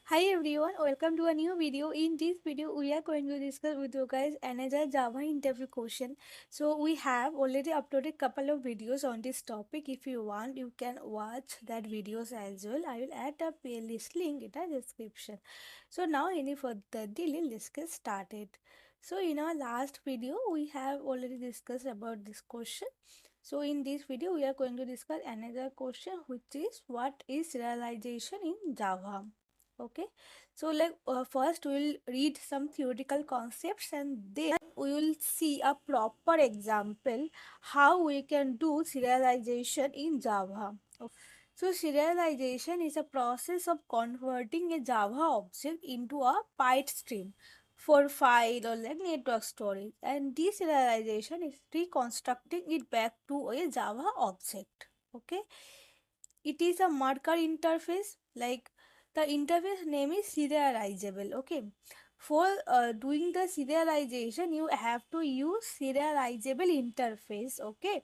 Hi everyone, welcome to a new video. In this video, we are going to discuss with you guys another Java interview question. So we have already uploaded couple of videos on this topic. If you want, you can watch that videos as well. I will add a playlist link in the description. So now, any further delay, let's get started. So in our last video, we have already discussed about this question. So in this video, we are going to discuss another question, which is what is serialization in Java. Okay, so first we'll read some theoretical concepts and then we will see a proper example how we can do serialization in Java. So serialization is a process of converting a Java object into a byte stream for file or like network storage, and deserialization is reconstructing it back to a Java object. Okay, it is a marker interface, like the interface name is serializable. Okay, for doing the serialization you have to use serializable interface. Okay,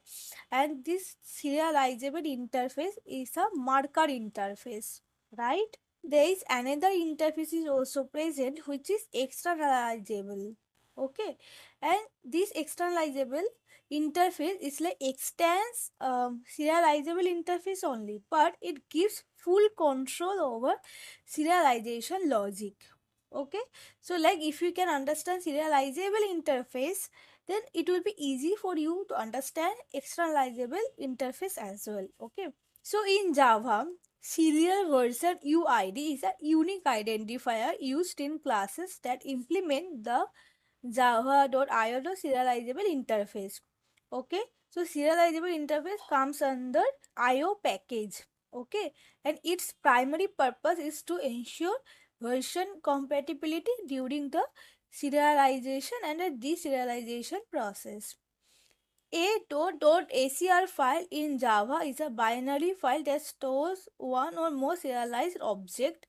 and this serializable interface is a marker interface, right? There is another interface is also present, which is externalizable. Okay, and this externalizable interface is like extends serializable interface only, but it gives full control over serialization logic. Okay, so like if you can understand serializable interface, then it will be easy for you to understand externalizable interface as well. Okay, so in Java, serial version UID is a unique identifier used in classes that implement the Java.io serializable interface. Okay, so serializable interface comes under IO package. Okay, and its primary purpose is to ensure version compatibility during the serialization and the deserialization process. A.ACR file in Java is a binary file that stores one or more serialized object.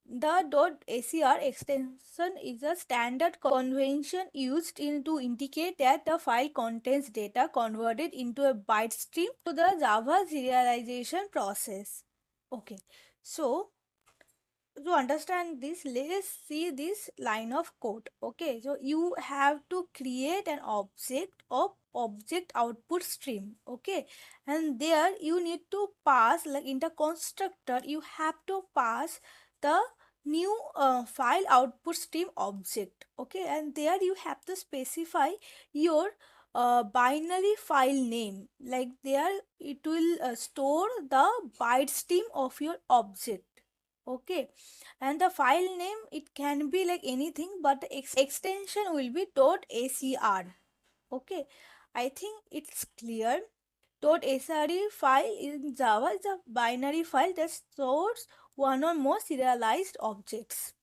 The .ACR extension is a standard convention used to indicate that the file contains data converted into a byte stream to the Java serialization process. Okay, so to understand this, let's see this line of code. Okay, so you have to create an object of object output stream. Okay, and there you need to pass, like in the constructor you have to pass the new file output stream object. Okay, and there you have to specify your binary file name, like there it will store the byte stream of your object. Okay, and the file name, it can be like anything, but the extension will be .acr. Okay, I think it's clear. .acr file in Java is a binary file that stores one or more serialized objects.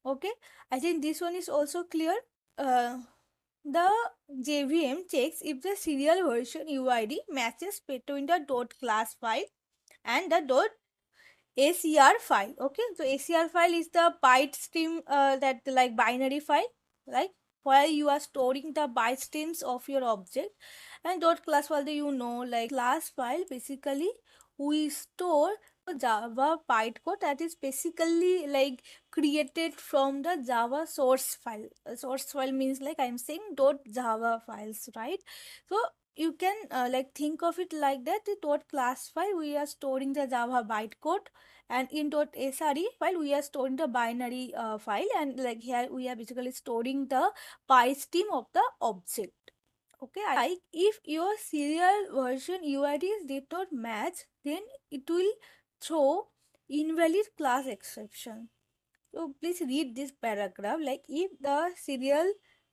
Okay, I think this one is also clear. The JVM checks if the serial version UID matches between the .class file and the ACR file. Okay, so ACR file is the byte stream, that like binary file, like where you are storing the byte streams of your object. And dot class file, like class file, basically we store Java bytecode that is basically like created from the Java source file. Source file means like I'm saying .java files, right? So you can like think of it like that. The .class file, we are storing the Java bytecode, and in .sre file we are storing the binary file, and like here we are basically storing the byte stream of the object. Okay, like if your serial version UIDs did not match, then it will throw invalid class exception. So please read this paragraph, like if the serial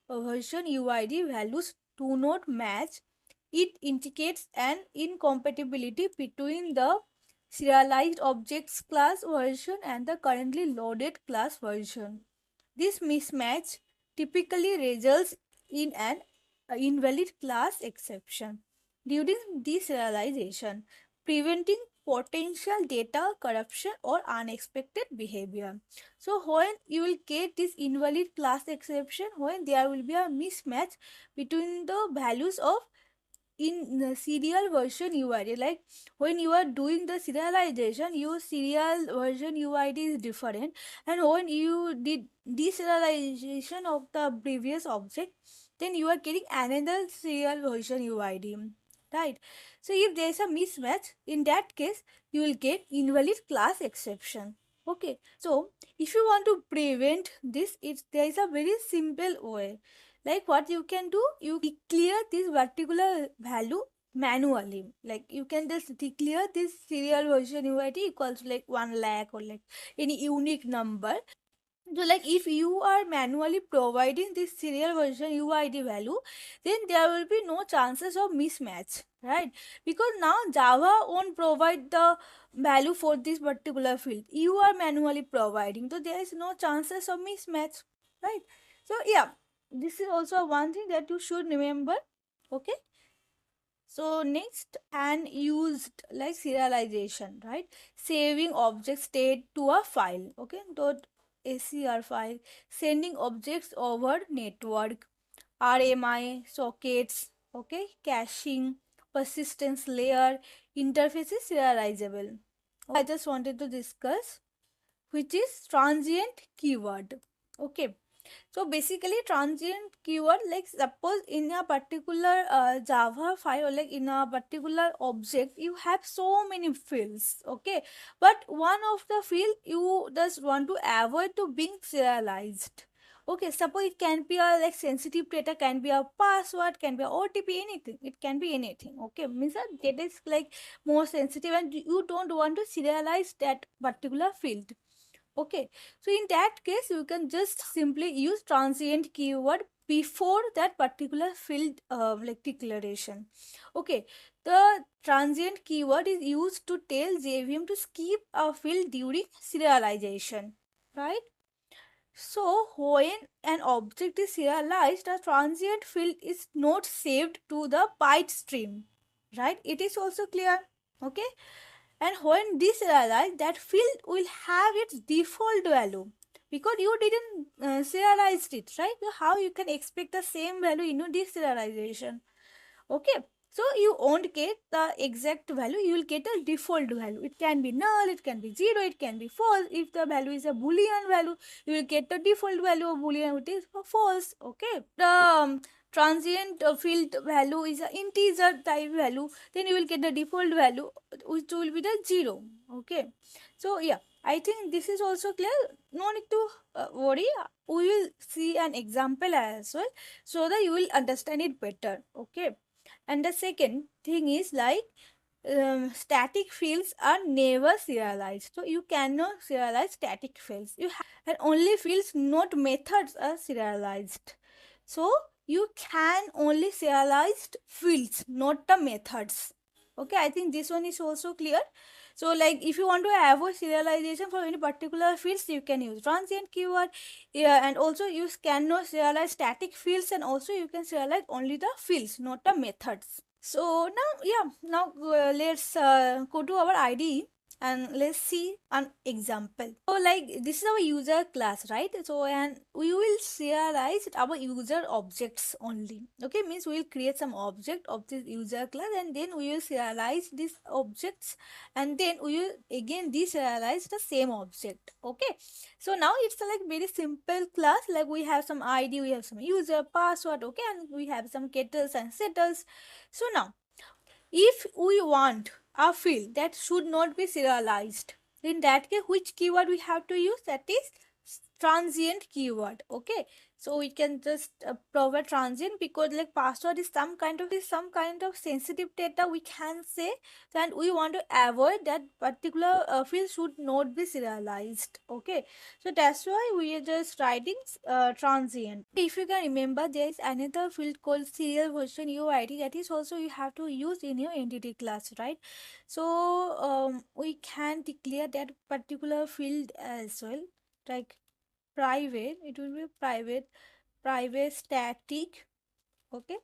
version UID values do not match, it indicates an incompatibility between the serialized objects class version and the currently loaded class version. This mismatch typically results in an invalid class exception during deserialization, preventing potential data corruption or unexpected behavior. So when you will get this invalid class exception, when there will be a mismatch between the values of in the serial version UID, like when you are doing the serialization, your serial version UID is different, and when you did deserialization of the previous object, then you are getting another serial version UID, right? So if there is a mismatch, in that case you will get invalid class exception. Okay, so if you want to prevent this, there is a very simple way. Like what you can do, you declare this particular value manually. Like you can just declare this serial version UID equals like 1 lakh or like any unique number. So like if you are manually providing this serial version UID value, then there will be no chances of mismatch, right? Because now Java won't provide the value for this particular field. You are manually providing, so there is no chances of mismatch, right? So yeah, this is also one thing that you should remember. Okay. So next, unused like serialization, right? Saving object state to a file, okay? Dot ACR file, sending objects over network, RMI, sockets, okay? Caching, persistence layer, interface is serializable. I just wanted to discuss which is transient keyword, okay? So basically transient keyword, like suppose in a particular Java file or like in a particular object you have so many fields, okay, but one of the field you just want to avoid to being serialized. Okay, suppose it can be a like sensitive data, can be a password, can be a OTP, anything, it can be anything. Okay, means that data is like more sensitive and you don't want to serialize that particular field. Okay, so in that case, you can just simply use transient keyword before that particular field like declaration. Okay, the transient keyword is used to tell JVM to skip a field during serialization, right? So when an object is serialized, a transient field is not saved to the byte stream, right? It is also clear, okay? And when deserialized, that field will have its default value because you didn't serialize it, right? So how you can expect the same value in your deserialization? Okay, so you won't get the exact value, you will get a default value. It can be null, it can be 0, it can be false. If the value is a boolean value, you will get the default value of boolean, which is false. Okay, the transient field value is an integer type value, then you will get the default value, which will be the 0. Okay, so yeah, I think this is also clear. No need to worry, we will see an example as well so that you will understand it better. Okay, and the second thing is like static fields are never serialized. So you cannot serialize static fields. You have, and only fields, not methods, are serialized. So you can only serialize fields, not the methods. Okay, I think this one is also clear. So like if you want to avoid serialization for any particular fields, you can use transient keyword. Yeah, and also you cannot serialize static fields, and also you can serialize only the fields, not the methods. So now, yeah, now let's go to our IDE and let's see an example. So like this is our user class, right? So and we will serialize our user objects only. Okay, means we will create some object of this user class and then we will serialize these objects and then we will again deserialize the same object. Okay, so now it's like very simple class, like we have some ID, we have some user password, okay, and we have some getters and setters. So now if we want a field that should not be serialized, in that case which keyword we have to use? That is transient keyword. Okay, so we can just provide transient because like password is some kind of sensitive data, we can say, and we want to avoid that particular field should not be serialized. Okay, so that's why we are just writing transient. If you can remember, there is another field called serial version UID, that is also you have to use in your entity class, right? So we can declare that particular field as well, like private, it will be private static. Okay,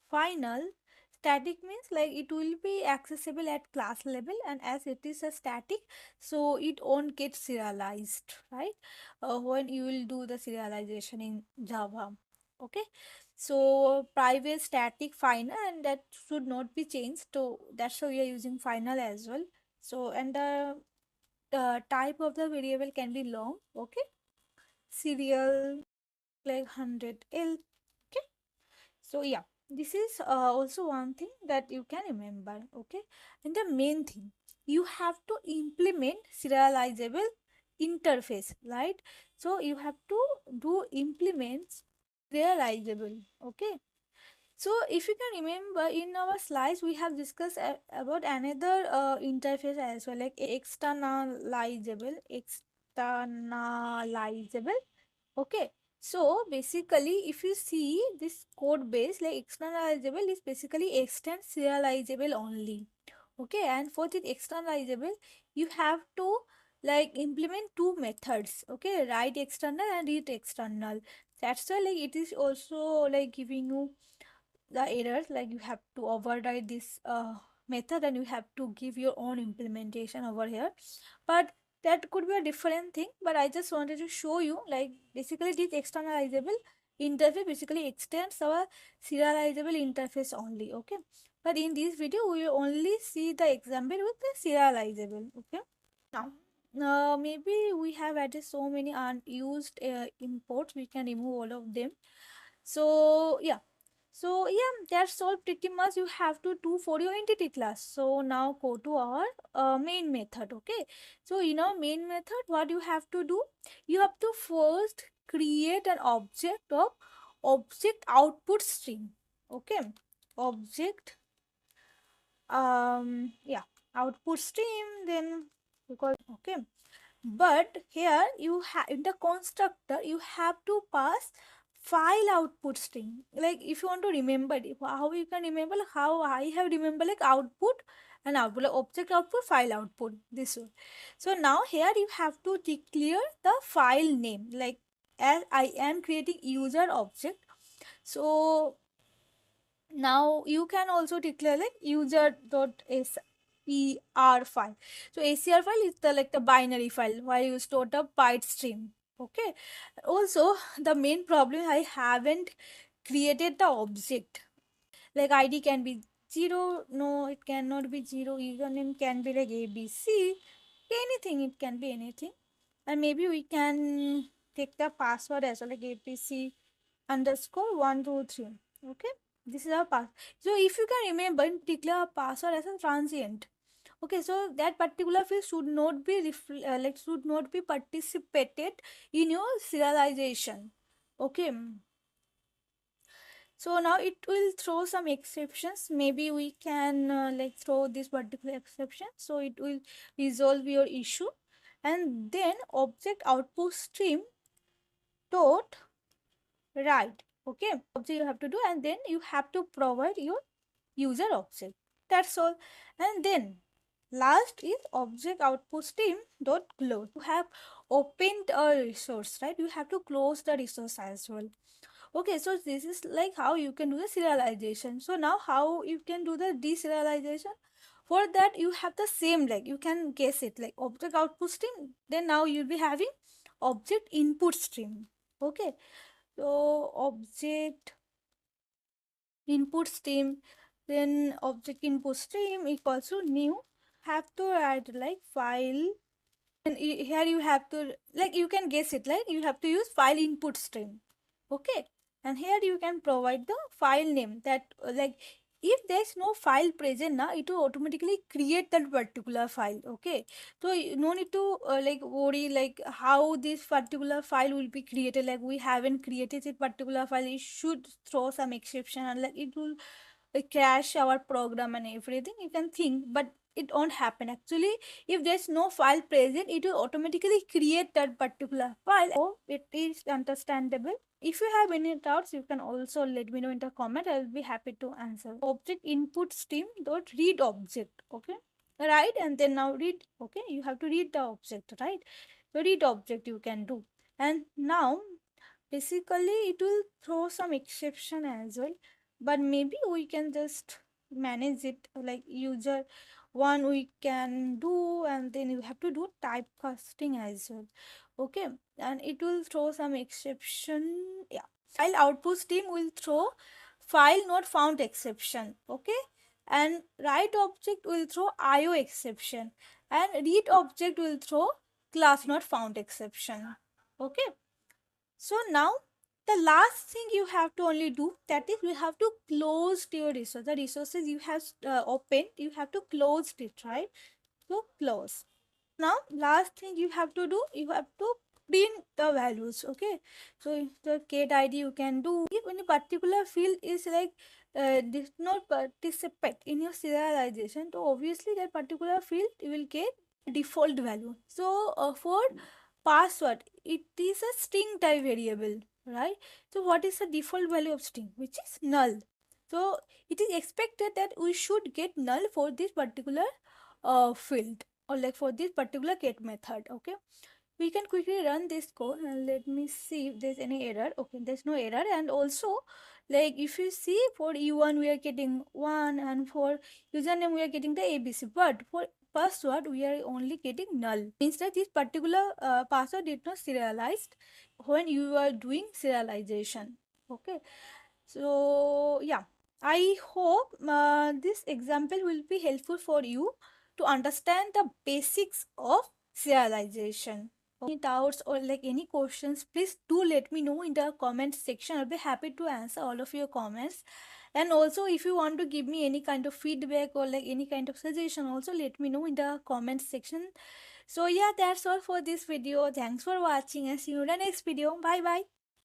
final. Static means like it will be accessible at class level, and as it is a static, so it won't get serialized, right? When you will do the serialization in Java. Okay, so private static final, and that should not be changed, so that's why we are using final as well. So and the type of the variable can be long. Okay, serial like 100L. Okay, so yeah, this is also one thing that you can remember. Okay, and the main thing, you have to implement serializable interface, right? So you have to do implements serializable. Okay, so if you can remember, in our slides we have discussed about another interface as well, like externalizable. Okay, so basically, if you see this code base, like externalizable is basically extend serializable only. Okay, and for the externalizable, you have to like implement two methods. Okay, write external and read external. That's why like it is also like giving you the errors, like you have to override this method and you have to give your own implementation over here. But that could be a different thing, but I just wanted to show you like basically this externalizable interface basically extends our serializable interface only. Okay, but in this video we will only see the example with the serializable. Okay, now maybe we have added so many unused imports, we can remove all of them. So yeah, so yeah, that's all pretty much you have to do for your entity class. So now go to our main method. Okay, so in our main method, what you have to do, you have to first create an object of object output stream. Okay, object yeah, output stream, then because okay, but here you have in the constructor you have to pass file output string. Like if you want to remember it, how you can remember, like how I have remember like output and output, like object output, file output, this one. So now here you have to declare the file name, like as I am creating user object. So now you can also declare like user.scr file. So ACR file is the like the binary file where you store the byte stream. Okay. Also, the main problem, I haven't created the object. Like ID can be 0, no, it cannot be 0. Username can be like ABC. Anything, it can be anything. And maybe we can take the password as well, like APC underscore 123. Okay, this is our pass. So if you can remember, declare a password as a transient. Okay, so that particular field should not be like should not be participated in your serialization. Okay, so now it will throw some exceptions. Maybe we can like throw this particular exception, so it will resolve your issue. And then object output stream dot write. Okay, object you have to do, and then you have to provide your user object. That's all. And then last is object output stream dot close. You have opened a resource, right? You have to close the resource as well. Okay, so this is like how you can do the serialization. So now how you can do the deserialization? For that you have the same, like you can guess it, like object output stream, then now you'll be having object input stream. Okay, so object input stream, then object input stream equals to new, have to write like file, and here you have to like you can guess it, like you have to use file input stream. Okay, and here you can provide the file name that like if there's no file present now, it will automatically create that particular file. Okay, so no need to like worry like how this particular file will be created, like we haven't created this particular file, it should throw some exception and like it will crash our program and everything, you can think, but it won't happen actually. If there's no file present, it will automatically create that particular file. So it is understandable. If you have any doubts, you can also let me know in the comment, I will be happy to answer. Object input stream dot read object. Okay, right, and then now read. Okay, you have to read the object, right? So read object you can do, and now basically it will throw some exception as well, but maybe we can just manage it, like user one we can do, and then you have to do typecasting as well. Okay, and it will throw some exception. Yeah, File output stream will throw file not found exception, okay, and write object will throw IO exception, and read object will throw class not found exception, okay. So now the last thing you have to only do, that is you have to close your resource. The resources you have opened, you have to close it, right? So close. Now last thing you have to do, you have to print the values, okay. So the cat id you can do if any particular field is like did not participate in your serialization, so obviously that particular field you will get default value. So for password, it is a string type variable, right? So what is the default value of string? Which is null. So it is expected that we should get null for this particular field, or like for this particular get method, okay. We can quickly run this code and let me see if there's any error. Okay, there's no error. And also, like if you see, for u1 we are getting 1, and for username we are getting the abc, but for password we are only getting null, means that this particular password did not serialized when you are doing serialization, okay. So yeah, I hope this example will be helpful for you to understand the basics of serialization. Any doubts or like any questions, please do let me know in the comment section. I'll be happy to answer all of your comments. And also, if you want to give me any kind of feedback or like any kind of suggestion, also let me know in the comment section. So yeah, that's all for this video. Thanks for watching and see you in the next video. Bye bye.